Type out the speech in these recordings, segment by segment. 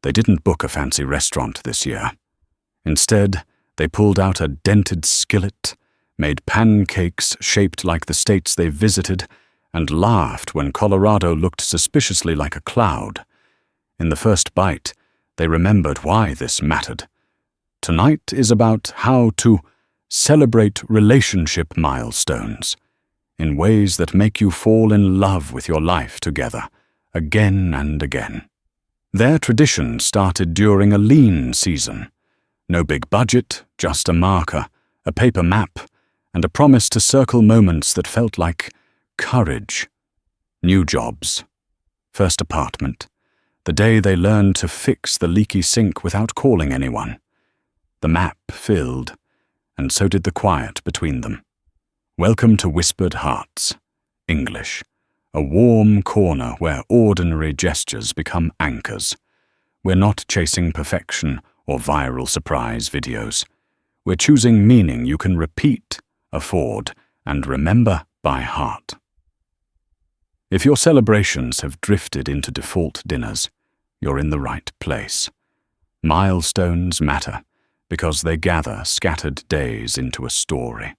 They didn't book a fancy restaurant this year. Instead, they pulled out a dented skillet, made pancakes shaped like the states they visited, and laughed when Colorado looked suspiciously like a cloud. In the first bite, they remembered why this mattered. Tonight is about how to celebrate relationship milestones in ways that make you fall in love with your life together, again and again. Their tradition started during a lean season. No big budget, just a marker, a paper map, and a promise to circle moments that felt like courage. New jobs. First apartment. The day they learned to fix the leaky sink without calling anyone. The map filled, and so did the quiet between them. Welcome to Whispered Hearts. English. A warm corner where ordinary gestures become anchors. We're not chasing perfection or viral surprise videos. We're choosing meaning you can repeat, afford, and remember by heart. If your celebrations have drifted into default dinners, you're in the right place. Milestones matter because they gather scattered days into a story.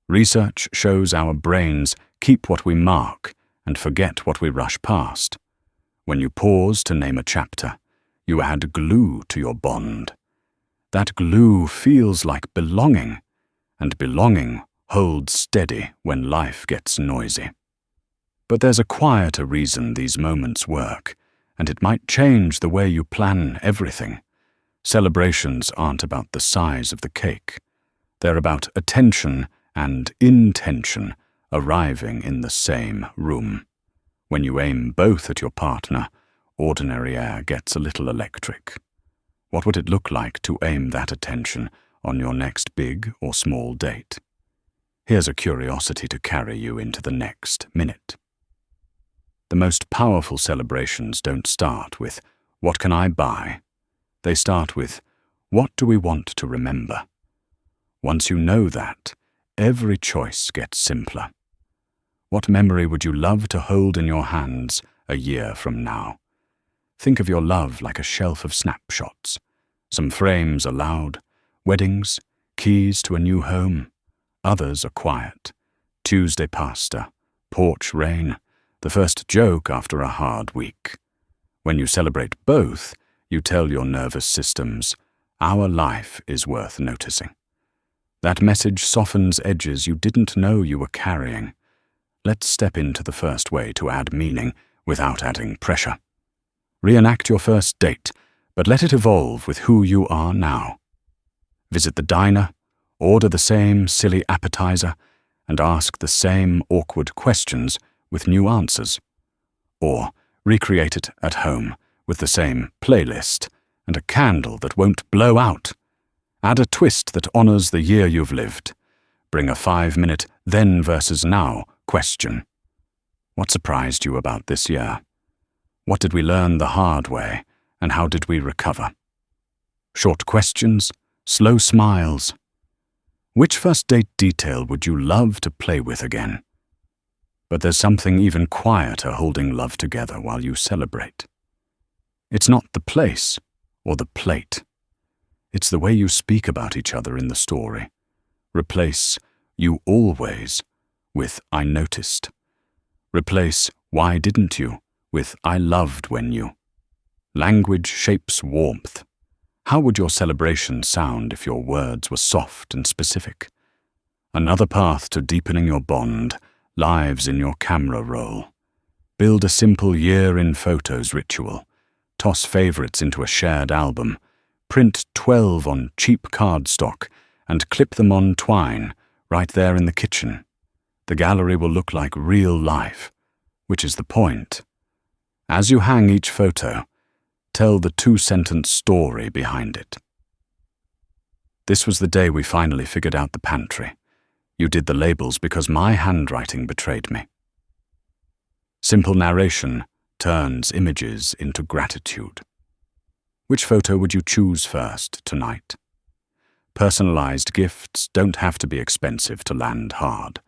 Research shows our brains keep what we mark and forget what we rush past. When you pause to name a chapter, you add glue to your bond. That glue feels like belonging, and belonging holds steady when life gets noisy. But there's a quieter reason these moments work, and it might change the way you plan everything. Celebrations aren't about the size of the cake. They're about attention and intention arriving in the same room. When you aim both at your partner, ordinary air gets a little electric. What would it look like to aim that attention on your next big or small date? Here's a curiosity to carry you into the next minute. The most powerful celebrations don't start with, "What can I buy?" They start with, "What do we want to remember?" Once you know that, every choice gets simpler. What memory would you love to hold in your hands a year from now? Think of your love like a shelf of snapshots. Some frames are loud, weddings, keys to a new home. Others are quiet. Tuesday pasta, porch rain, the first joke after a hard week. When you celebrate both, you tell your nervous systems, our life is worth noticing. That message softens edges you didn't know you were carrying. Let's step into the first way to add meaning without adding pressure. Reenact your first date, but let it evolve with who you are now. Visit the diner, order the same silly appetizer, and ask the same awkward questions with new answers. Or recreate it at home with the same playlist and a candle that won't blow out. Add a twist that honors the year you've lived. Bring a 5-minute then versus now question. What surprised you about this year? What did we learn the hard way, and how did we recover? Short questions, slow smiles. Which first date detail would you love to play with again? But there's something even quieter holding love together while you celebrate. It's not the place or the plate. It's the way you speak about each other in the story. Replace "you always" with "I noticed." Replace "why didn't you" with "I loved when you." Language shapes warmth. How would your celebration sound if your words were soft and specific? Another path to deepening your bond lives in your camera roll. Build a simple year in photos ritual. Toss favorites into a shared album. Print 12 on cheap cardstock and clip them on twine right there in the kitchen. The gallery will look like real life, which is the point. As you hang each photo, tell the 2-sentence story behind it. This was the day we finally figured out the pantry. You did the labels because my handwriting betrayed me. Simple narration turns images into gratitude. Which photo would you choose first tonight? Personalized gifts don't have to be expensive to land hard.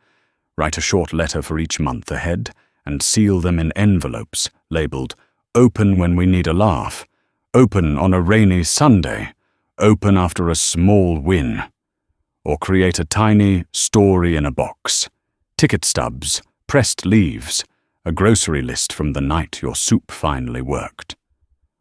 Write a short letter for each month ahead and seal them in envelopes labeled "Open when we need a laugh," Open on a rainy Sunday. Open after a small win. Or create a tiny story in a box. Ticket stubs, pressed leaves, a grocery list from the night your soup finally worked.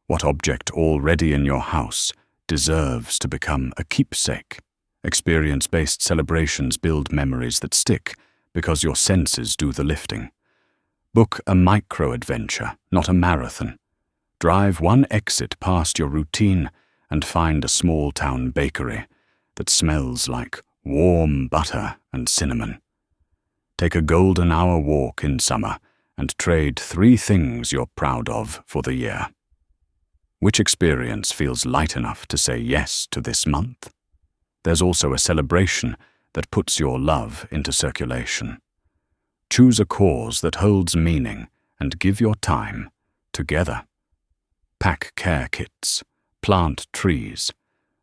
What object already in your house deserves to become a keepsake? Experience-based celebrations build memories that stick because your senses do the lifting. Book a micro-adventure, not a marathon. Drive one exit past your routine and find a small-town bakery that smells like warm butter and cinnamon. Take a golden hour walk in summer and trade 3 things you're proud of for the year. Which experience feels light enough to say yes to this month? There's also a celebration that puts your love into circulation. Choose a cause that holds meaning and give your time together. Pack care kits, plant trees,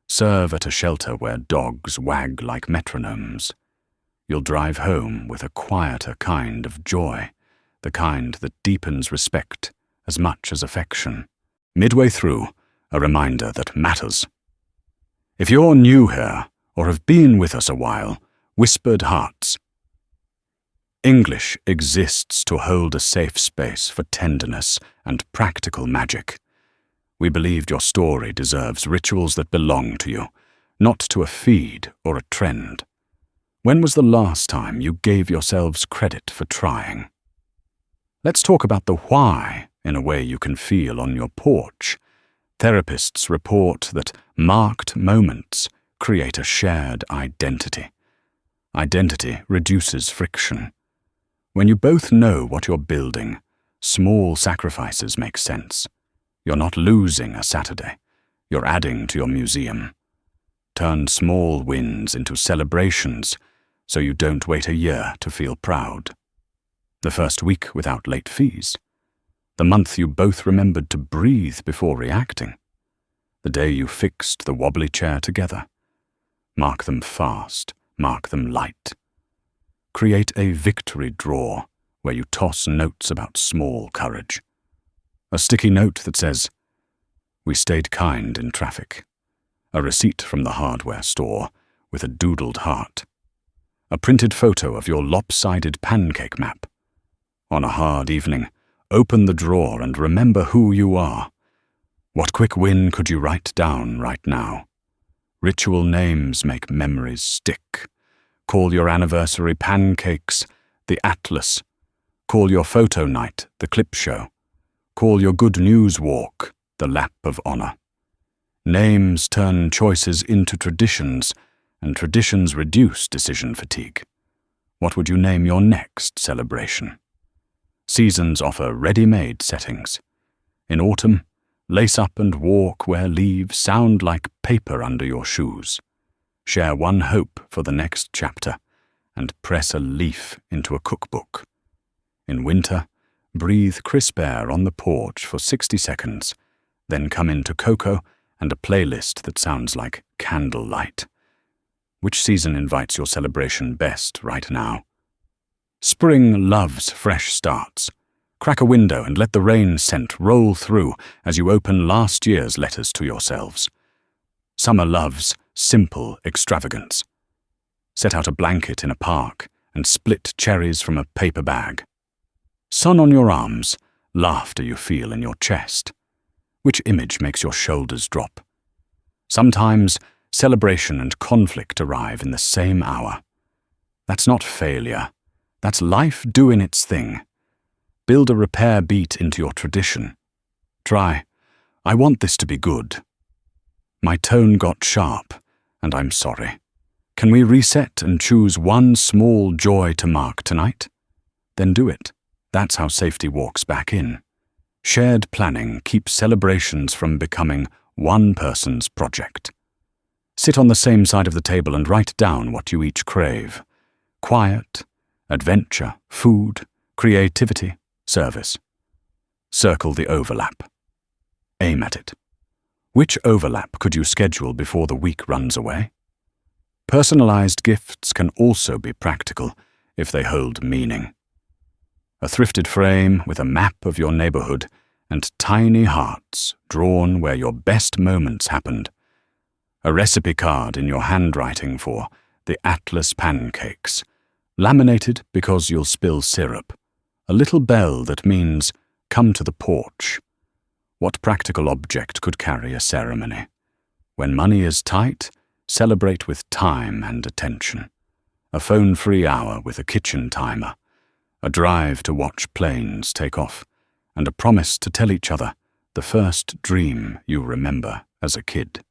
serve at a shelter where dogs wag like metronomes. You'll drive home with a quieter kind of joy, the kind that deepens respect as much as affection. Midway through, a reminder that matters. If you're new here or have been with us a while, whispered hearts. English exists to hold a safe space for tenderness and practical magic. We believed your story deserves rituals that belong to you, not to a feed or a trend. When was the last time you gave yourselves credit for trying? Let's talk about the why in a way you can feel on your porch. Therapists report that marked moments create a shared identity. Identity reduces friction. When you both know what you're building, small sacrifices make sense. You're not losing a Saturday. You're adding to your museum. Turn small wins into celebrations so you don't wait a year to feel proud. The first week without late fees. The month you both remembered to breathe before reacting. The day you fixed the wobbly chair together. Mark them fast, mark them light. Create a victory drawer where you toss notes about small courage. A sticky note that says, "We stayed kind in traffic." A receipt from the hardware store with a doodled heart. A printed photo of your lopsided pancake map. On a hard evening, open the drawer and remember who you are. What quick win could you write down right now? Ritual names make memories stick. Call your anniversary pancakes the Atlas. Call your photo night the clip show. Call your good news walk the lap of honor. Names turn choices into traditions, and traditions reduce decision fatigue. What would you name your next celebration? Seasons offer ready-made settings. In autumn, lace up and walk where leaves sound like paper under your shoes. Share one hope for the next chapter, and press a leaf into a cookbook. In winter, breathe crisp air on the porch for 60 seconds, then come into cocoa and a playlist that sounds like candlelight. Which season invites your celebration best right now? Spring loves fresh starts. Crack a window and let the rain scent roll through as you open last year's letters to yourselves. Summer loves simple extravagance. Set out a blanket in a park and split cherries from a paper bag. Sun on your arms, laughter you feel in your chest. Which image makes your shoulders drop? Sometimes celebration and conflict arrive in the same hour. That's not failure. That's life doing its thing. Build a repair beat into your tradition. Try, "I want this to be good. My tone got sharp, and I'm sorry. Can we reset and choose one small joy to mark tonight?" Then do it. That's how safety walks back in. Shared planning keeps celebrations from becoming one person's project. Sit on the same side of the table and write down what you each crave. Quiet, adventure, food, creativity, service. Circle the overlap. Aim at it. Which overlap could you schedule before the week runs away? Personalized gifts can also be practical if they hold meaning. A thrifted frame with a map of your neighborhood and tiny hearts drawn where your best moments happened. A recipe card in your handwriting for the Atlas pancakes, laminated because you'll spill syrup. A little bell that means, come to the porch. What practical object could carry a ceremony? When money is tight, celebrate with time and attention. A phone-free hour with a kitchen timer. A drive to watch planes take off. And a promise to tell each other the first dream you remember as a kid.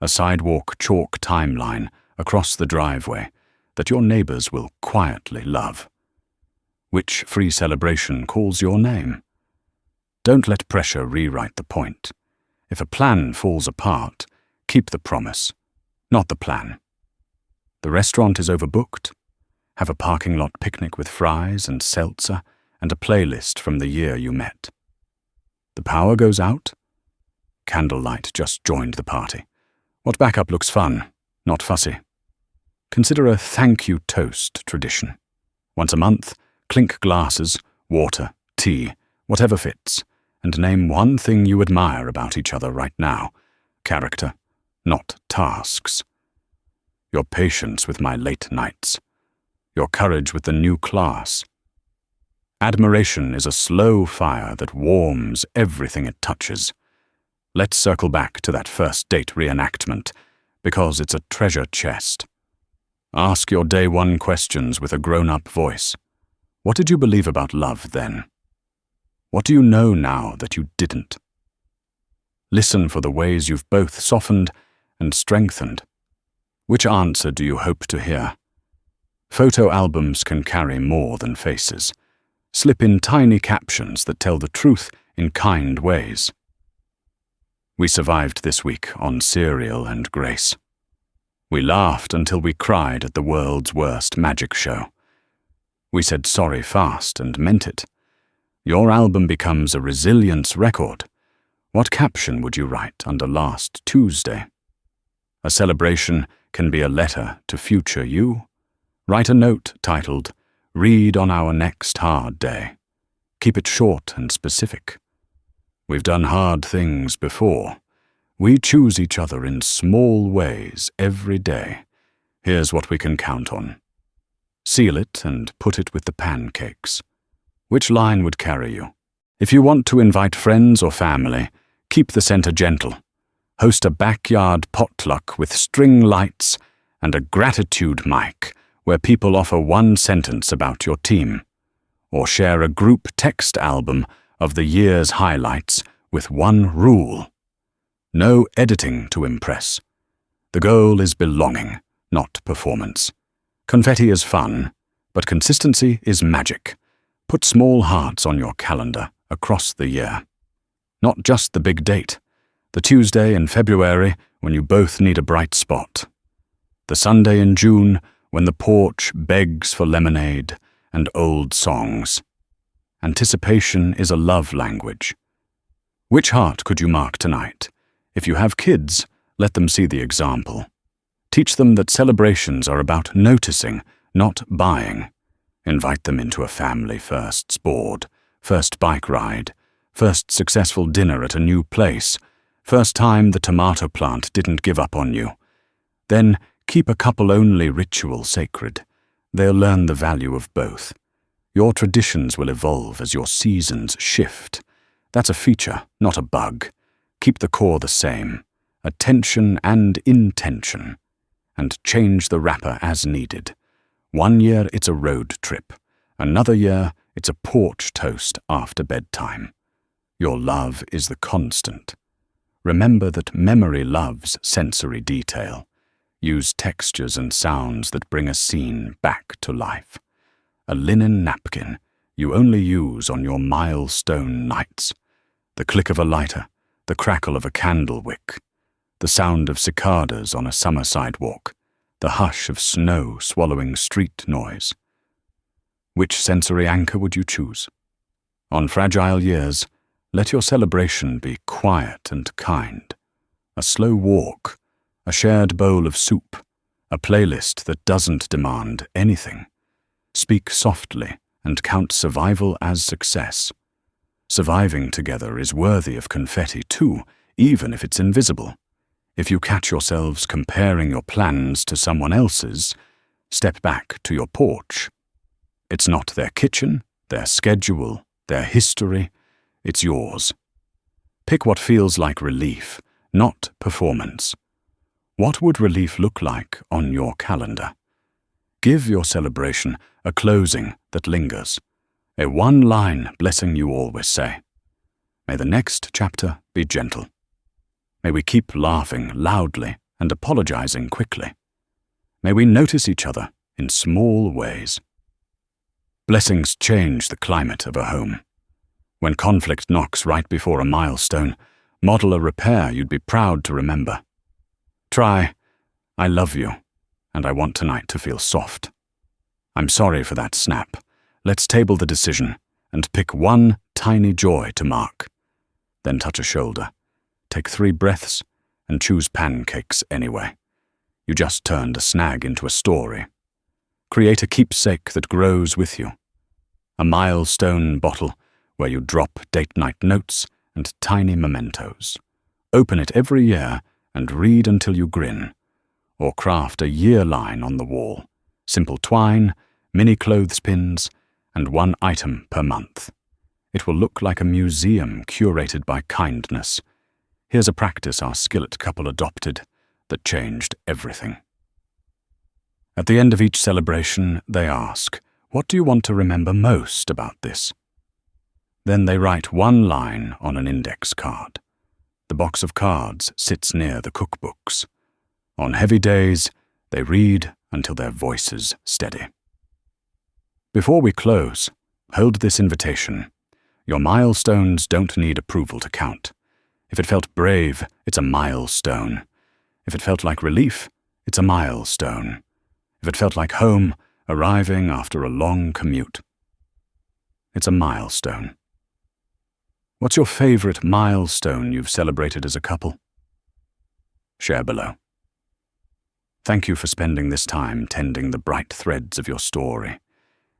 A sidewalk chalk timeline across the driveway that your neighbors will quietly love. Which free celebration calls your name? Don't let pressure rewrite the point. If a plan falls apart, keep the promise, not the plan. The restaurant is overbooked? Have a parking lot picnic with fries and seltzer and a playlist from the year you met. The power goes out? Candlelight just joined the party. What backup looks fun, not fussy? Consider a thank you toast tradition. Once a month, clink glasses, water, tea, whatever fits, and name one thing you admire about each other right now. Character, not tasks. Your patience with my late nights. Your courage with the new class. Admiration is a slow fire that warms everything it touches. Let's circle back to that first date reenactment, because it's a treasure chest. Ask your day one questions with a grown-up voice. What did you believe about love then? What do you know now that you didn't? Listen for the ways you've both softened and strengthened. Which answer do you hope to hear? Photo albums can carry more than faces. Slip in tiny captions that tell the truth in kind ways. We survived this week on cereal and grace. We laughed until we cried at the world's worst magic show. We said sorry fast and meant it. Your album becomes a resilience record. What caption would you write under last Tuesday? A celebration can be a letter to future you. Write a note titled, Read on our next hard day. Keep it short and specific. We've done hard things before. We choose each other in small ways every day. Here's what we can count on. Seal it and put it with the pancakes. Which line would carry you? If you want to invite friends or family, keep the center gentle. Host a backyard potluck with string lights and a gratitude mic where people offer one sentence about your team, or share a group text album of the year's highlights with one rule. No editing to impress. The goal is belonging, not performance. Confetti is fun, but consistency is magic. Put small hearts on your calendar across the year. Not just the big date, the Tuesday in February when you both need a bright spot. The Sunday in June when the porch begs for lemonade and old songs. Anticipation is a love language. Which heart could you mark tonight? If you have kids, let them see the example. Teach them that celebrations are about noticing, not buying. Invite them into a family firsts board, first bike ride, first successful dinner at a new place, first time the tomato plant didn't give up on you. Then keep a couple-only ritual sacred. They'll learn the value of both. Your traditions will evolve as your seasons shift. That's a feature, not a bug. Keep the core the same, attention and intention, and change the wrapper as needed. One year it's a road trip. Another year it's a porch toast after bedtime. Your love is the constant. Remember that memory loves sensory detail. Use textures and sounds that bring a scene back to life. A linen napkin you only use on your milestone nights. The click of a lighter, the crackle of a candle wick, the sound of cicadas on a summer sidewalk, the hush of snow swallowing street noise. Which sensory anchor would you choose? On fragile years, let your celebration be quiet and kind. A slow walk, a shared bowl of soup, a playlist that doesn't demand anything. Speak softly and count survival as success. Surviving together is worthy of confetti too, even if it's invisible. If you catch yourselves comparing your plans to someone else's, step back to your porch. It's not their kitchen, their schedule, their history, it's yours. Pick what feels like relief, not performance. What would relief look like on your calendar? Give your celebration a closing that lingers, a one-line blessing you always say. May the next chapter be gentle. May we keep laughing loudly and apologizing quickly. May we notice each other in small ways. Blessings change the climate of a home. When conflict knocks right before a milestone, model a repair you'd be proud to remember. Try, "I love you, and I want tonight to feel soft. I'm sorry for that snap. Let's table the decision and pick one tiny joy to mark." Then touch a shoulder, take 3 breaths, and choose pancakes anyway. You just turned a snag into a story. Create a keepsake that grows with you. A milestone bottle where you drop date night notes and tiny mementos. Open it every year and read until you grin. Or craft a year line on the wall. Simple twine, mini clothespins, and 1 item per month. It will look like a museum curated by kindness. Here's a practice our skillet couple adopted that changed everything. At the end of each celebration, they ask, "What do you want to remember most about this?" Then they write 1 line on an index card. The box of cards sits near the cookbooks. On heavy days, they read until their voices steady. Before we close, hold this invitation. Your milestones don't need approval to count. If it felt brave, it's a milestone. If it felt like relief, it's a milestone. If it felt like home, arriving after a long commute, it's a milestone. What's your favorite milestone you've celebrated as a couple? Share below. Thank you for spending this time tending the bright threads of your story.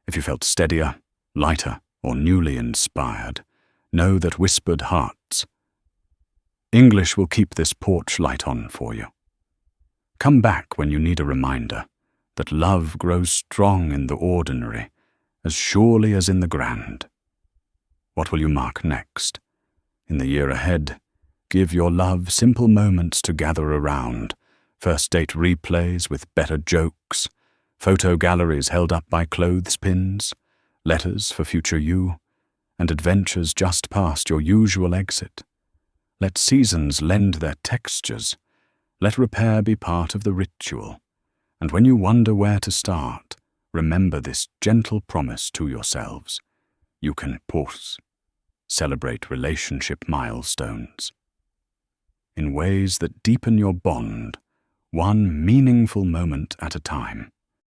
If you felt steadier, lighter, or newly inspired, know that whispered hearts. English will keep this porch light on for you. Come back when you need a reminder that love grows strong in the ordinary as surely as in the grand. What will you mark next? In the year ahead, give your love simple moments to gather around, first date replays with better jokes, photo galleries held up by clothespins, letters for future you, and adventures just past your usual exit. Let seasons lend their textures. Let repair be part of the ritual. And when you wonder where to start, remember this gentle promise to yourselves. You can pause, celebrate relationship milestones in ways that deepen your bond, one meaningful moment at a time.